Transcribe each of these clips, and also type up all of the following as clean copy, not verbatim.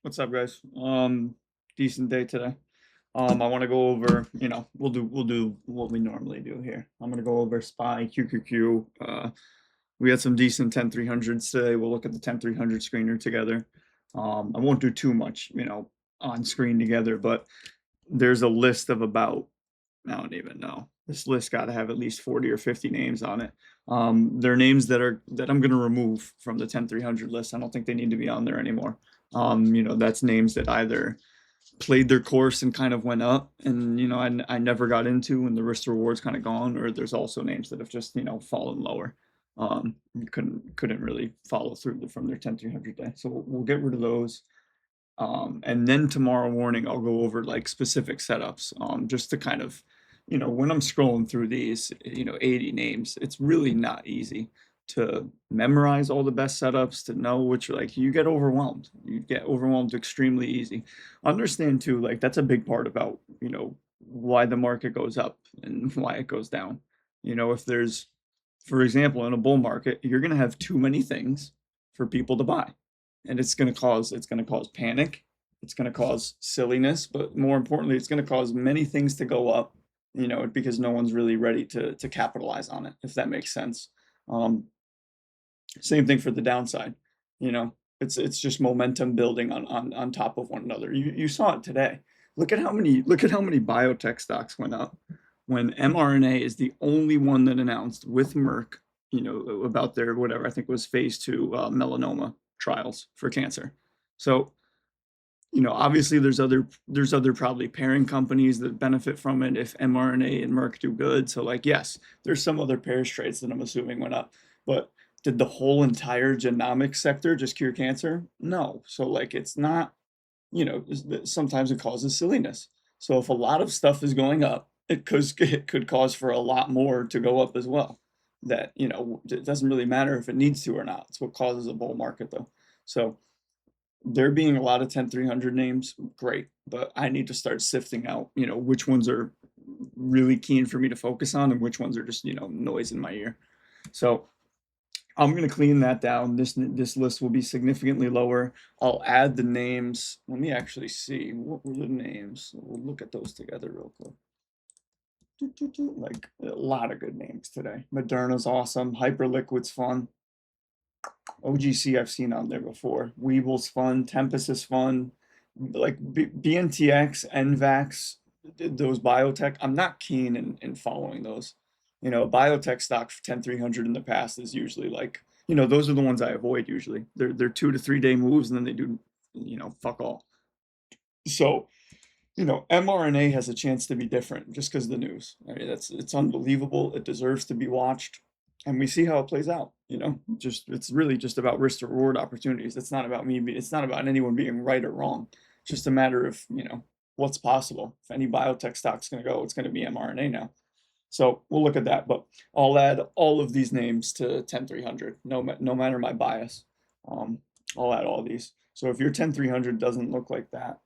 What's up, guys? Decent day today. I want to go over, we'll do what we normally do here. I'm gonna go over SPY, QQQ. We had some decent 10300s today. We'll look at the 10300 screener together. I won't do too much, on screen together, but there's a list of about, I don't even know. This list got to have at least 40 or 50 names on it. They're names that I'm gonna remove from the 10300 list. I don't think they need to be on there anymore. That's names that either played their course and kind of went up and I never got into and the risk to reward's kind of gone, or there's also names that have just fallen lower. Couldn't really follow through from their 10300 day, so we'll get rid of those. And then tomorrow morning I'll go over like specific setups, just to kind of, when I'm scrolling through these 80 names, it's really not easy to memorize all the best setups, to know which, like, you get overwhelmed extremely easy. Understand too, like, that's a big part about why the market goes up and why it goes down. If there's, for example, in a bull market, you're going to have too many things for people to buy, and it's going to cause panic, it's going to cause silliness, but more importantly it's going to cause many things to go up, because no one's really ready to capitalize on it, if that makes sense. um, Same thing for the downside. You know, it's just momentum building on top of one another. You saw it today. Look at how many biotech stocks went up when mRNA is the only one that announced with Merck, about their, whatever, I think it was phase 2 melanoma trials for cancer. So, obviously there's other probably pairing companies that benefit from it if mRNA and Merck do good. So, like, yes, there's some other pairs trades that I'm assuming went up, but did the whole entire genomics sector just cure cancer? No. So, like, it's not, sometimes it causes silliness. So if a lot of stuff is going up, it could cause for a lot more to go up as well. That, it doesn't really matter if it needs to or not. It's what causes a bull market, though. So there being a lot of 10300 names, great, but I need to start sifting out, which ones are really keen for me to focus on and which ones are just, noise in my ear. So I'm going to clean that down. This list will be significantly lower. I'll add the names. Let me actually see, what were the names. We'll look at those together real quick. Like, a lot of good names today. Moderna's awesome. Hyperliquid's fun. OGC I've seen on there before. Weeble's fun. Tempest is fun. Like BNTX, NVAX, those biotech. I'm not keen in following those. Biotech stock 10300 in the past is usually like, those are the ones I avoid usually. They're 2 to 3 day moves and then they do, fuck all. So, mRNA has a chance to be different just because of the news. I mean, it's unbelievable. It deserves to be watched, and we see how it plays out. Just, it's really just about risk to reward opportunities. It's not about me. It's not about anyone being right or wrong. It's just a matter of what's possible. If any biotech stock's going to go, it's going to be mRNA now. So we'll look at that. But I'll add all of these names to 10300. No matter my bias, um, I'll add all these. So if your 10300 doesn't look like that,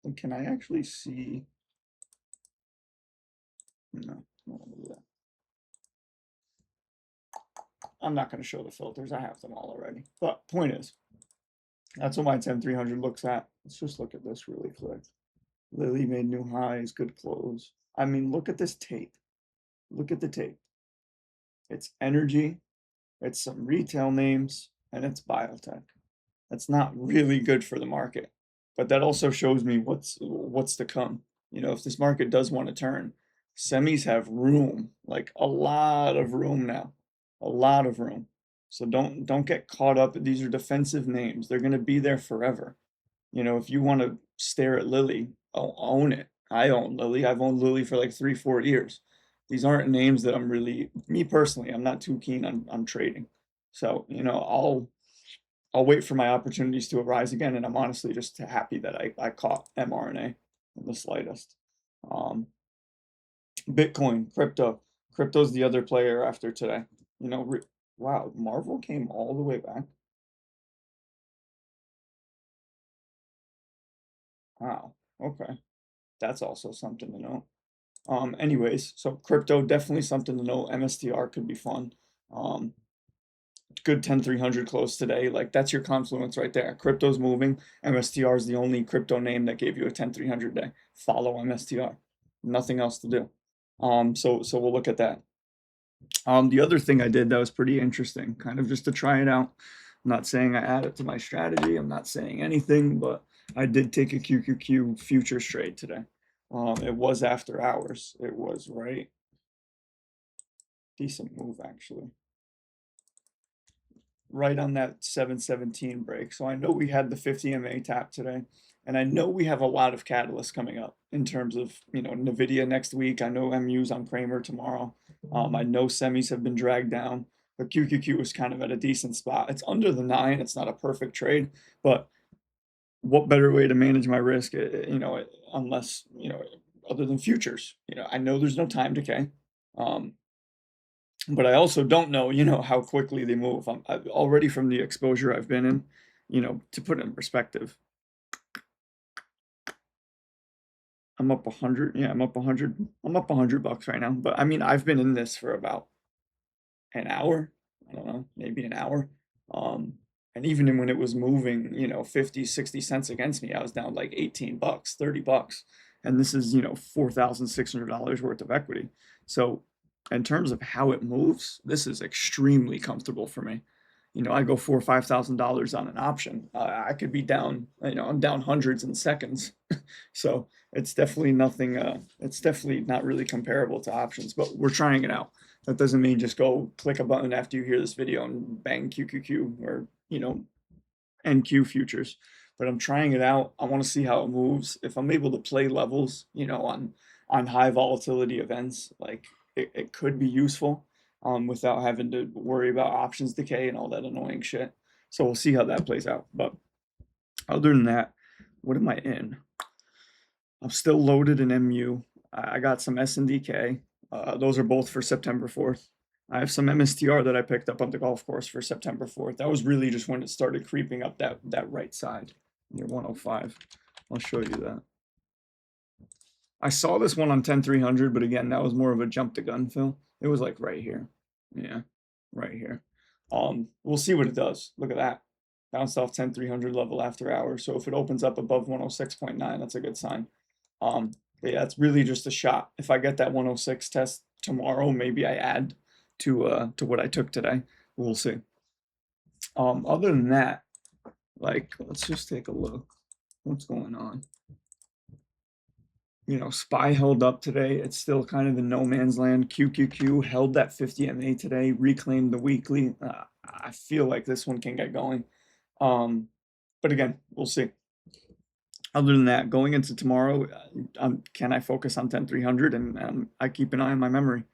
and can I actually see? No, I don't wanna do that. I'm not going to show the filters. I have them all already. But point is, that's what my 10300 looks at. Let's just look at this really quick. Lilly made new highs, good close. I mean, look at this tape. Look at the tape. It's energy, it's some retail names, and it's biotech. That's not really good for the market. But that also shows me what's to come. If this market does want to turn, semis have room, like a lot of room now, a lot of room. So don't get caught up. These are defensive names. They're going to be there forever. If you want to stare at Lilly, own it. I own Lilly. I've owned Lilly for like 3, 4 years. These aren't names that I'm really, me personally, I'm not too keen on trading. So, I'll wait for my opportunities to arise again, and I'm honestly just happy that I caught mRNA in the slightest. Um, Bitcoin, crypto's the other player after today. Wow, Marvel came all the way back. Wow, okay, that's also something to know. Anyways, so crypto definitely something to know. MSTR could be fun. Um, good 10-300 close today. Like that's your confluence right there. Crypto's moving. MSTR is the only crypto name that gave you a 10-300 day. Follow MSTR. Nothing else to do. So we'll look at that. The other thing I did that was pretty interesting, kind of just to try it out. I'm not saying I add it to my strategy. I'm not saying anything, but I did take a QQQ futures trade today. It was after hours. It was right. Decent move, actually. Right on that 717 break. So I know we had the 50 MA tap today, and I know we have a lot of catalysts coming up in terms of, NVDA next week. I know MU's on Kramer tomorrow. I know semis have been dragged down, but QQQ is kind of at a decent spot. It's under the 9. It's not a perfect trade, but what better way to manage my risk, unless, other than futures? I know there's no time decay. But I also don't know, how quickly they move. I've already from the exposure I've been in, to put it in perspective. I'm up 100. Yeah, I'm up 100. I'm up $100 right now. But I mean, I've been in this for about an hour. I don't know, maybe an hour. And even when it was moving, 50, 60 cents against me, I was down like $18, $30. And this is, $4,600 worth of equity. So in terms of how it moves, this is extremely comfortable for me. I go $4,000 or $5,000 on an option. I could be down, I'm down hundreds in seconds. So it's definitely nothing, it's definitely not really comparable to options, but we're trying it out. That doesn't mean just go click a button after you hear this video and bang QQQ or, NQ futures. But I'm trying it out. I want to see how it moves. If I'm able to play levels, on high volatility events, like it could be useful without having to worry about options decay and all that annoying shit. So we'll see how that plays out. But other than that, what am I in? I'm still loaded in MU. I got some SNDK. Those are both for September 4th. I have some MSTR that I picked up on the golf course for September 4th. That was really just when it started creeping up that right side near 105. I'll show you that. I saw this one on 10-300, but again, that was more of a jump to gun fill. It was like right here. Yeah, right here. We'll see what it does. Look at that. Bounced off 10-300 level after hours. So if it opens up above 106.9, that's a good sign. But yeah, it's really just a shot. If I get that 106 test tomorrow, maybe I add to what I took today. We'll see. Other than that, like, let's just take a look. What's going on? SPY held up today. It's still kind of in no man's land. QQQ held that 50 MA today, reclaimed the weekly. I feel like this one can get going. But again, we'll see. Other than that, going into tomorrow, can I focus on 10-300 and I keep an eye on my memory?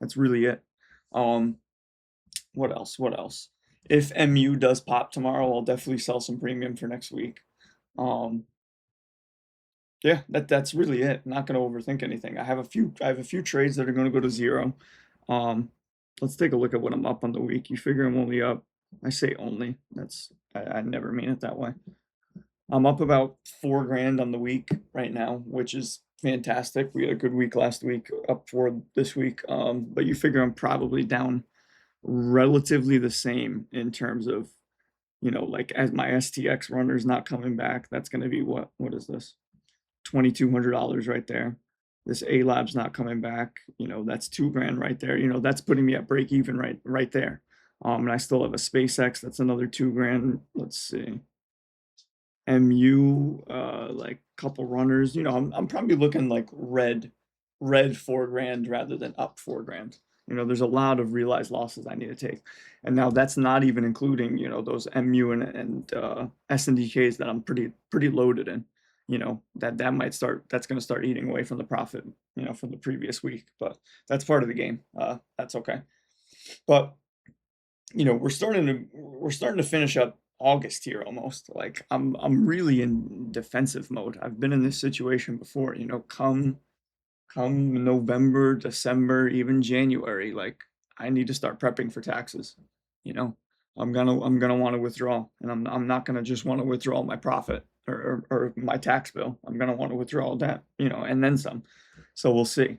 That's really it. What else? What else? If MU does pop tomorrow, I'll definitely sell some premium for next week. Yeah, that's really it. I'm not gonna overthink anything. I have a few trades that are gonna go to zero. Let's take a look at what I'm up on the week. You figure I'm only up. I say only. I never mean it that way. I'm up about $4 grand on the week right now, which is fantastic. We had a good week last week, up for this week. But you figure I'm probably down relatively the same in terms of, like as my STX runner's not coming back. That's going to be what is this? $2,200 right there. This A Lab's not coming back. That's $2 grand right there. That's putting me at break even right there. And I still have a SpaceX. That's another $2 grand. Let's see. MU, like couple runners. I'm probably looking like red $4 grand rather than up $4 grand. There's a lot of realized losses I need to take, and now that's not even including those MU and SNDKs that I'm pretty loaded in. That might start. That's going to start eating away from the profit. From the previous week, but that's part of the game. That's okay. But we're starting to finish up August here almost. Like I'm really in defensive mode. I've been in this situation before. Come November, December, even January, like I need to start prepping for taxes. I'm gonna want to withdraw, and I'm not gonna just want to withdraw my profit or my tax bill. I'm gonna want to withdraw that, and then some. So we'll see.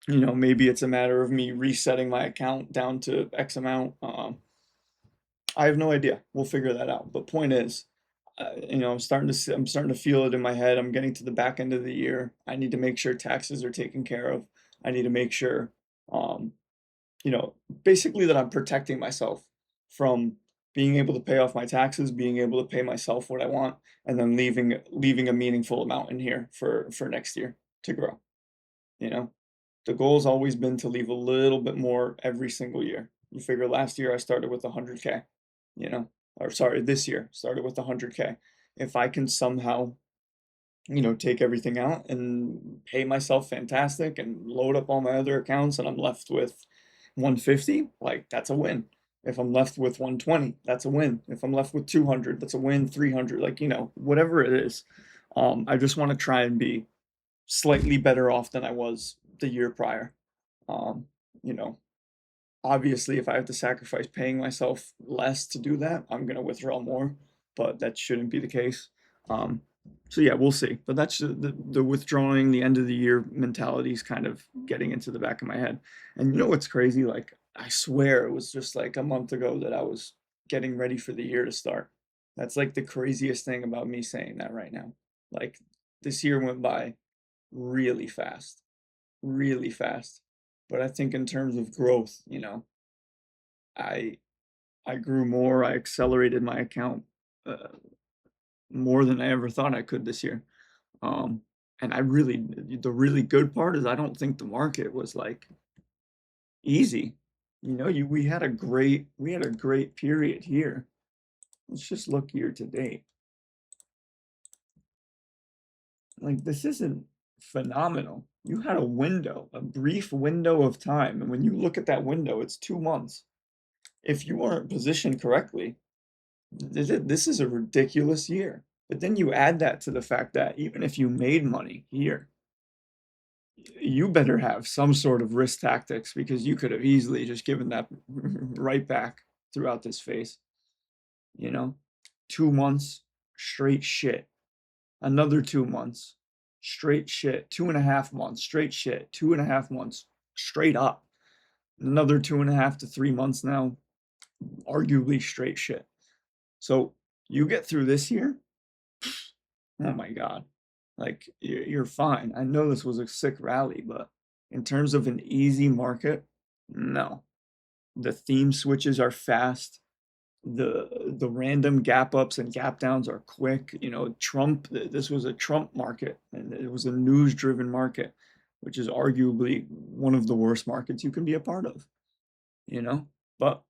You know, maybe it's a matter of me resetting my account down to X amount. I have no idea. We'll figure that out. But point is, you know, I'm starting to feel it in my head. I'm getting to the back end of the year. I need to make sure taxes are taken care of. I need to make sure, um, you know, basically that I'm protecting myself from being able to pay off my taxes, being able to pay myself what I want, and then leaving a meaningful amount in here for next year to grow. You know, the goal's always been to leave a little bit more every single year. You figure last year I started with 100K, you know, or sorry, this year started with 100K. If I can somehow, you know, take everything out and pay myself fantastic and load up all my other accounts and I'm left with 150, like that's a win. If I'm left with 120, that's a win. If I'm left with 200, that's a win. 300, like, you know, whatever it is. I just want to try and be slightly better off than I was the year prior. Um, you know, obviously, if I have to sacrifice paying myself less to do that, I'm gonna withdraw more, but that shouldn't be the case. Um, so yeah, we'll see. But that's the withdrawing, the end of the year mentality is kind of getting into the back of my head. And you know what's crazy? Like I swear it was just like a month ago that I was getting ready for the year to start. That's like the craziest thing about me saying that right now. Like this year went by really fast, really fast. But I think in terms of growth, you know, I I grew more, I accelerated my account uh, more than I ever thought I could this year. Um, and the really good part is I don't think the market was like easy. You know, we had a great period here. Let's just look year to date. Like this isn't phenomenal. You had a window, a brief window of time, and when you look at that window, it's 2 months. If you weren't positioned correctly, this is a ridiculous year. But then you add that to the fact that even if you made money here, you better have some sort of risk tactics because you could have easily just given that right back throughout this phase. You know, 2 months straight shit, another 2 months straight shit, 2.5 months straight shit, 2.5 months straight up, another 2.5 to 3 months now, arguably straight shit. So you get through this year, oh my God, like you're fine. I know this was a sick rally, but in terms of an easy market, no. The theme switches are fast. The random gap ups and gap downs are quick. You know, this was a Trump market and it was a news driven market, which is arguably one of the worst markets you can be a part of, you know? But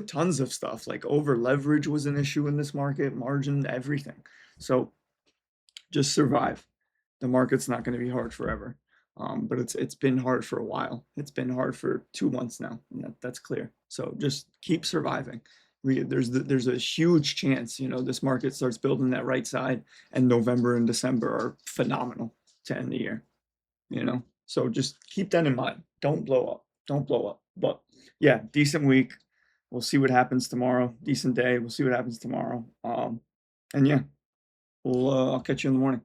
tons of stuff like over leverage was an issue in this market, margin, everything. So just survive. The market's not going to be hard forever. But it's been hard for a while. It's been hard for 2 months now, and that's clear. So just keep surviving. There's a huge chance, you know, this market starts building that right side, and November and December are phenomenal to end the year. You know, so just keep that in mind. Don't blow up. Don't blow up. But yeah, decent week. We'll see what happens tomorrow. Decent day. We'll see what happens tomorrow. And yeah, I'll catch you in the morning.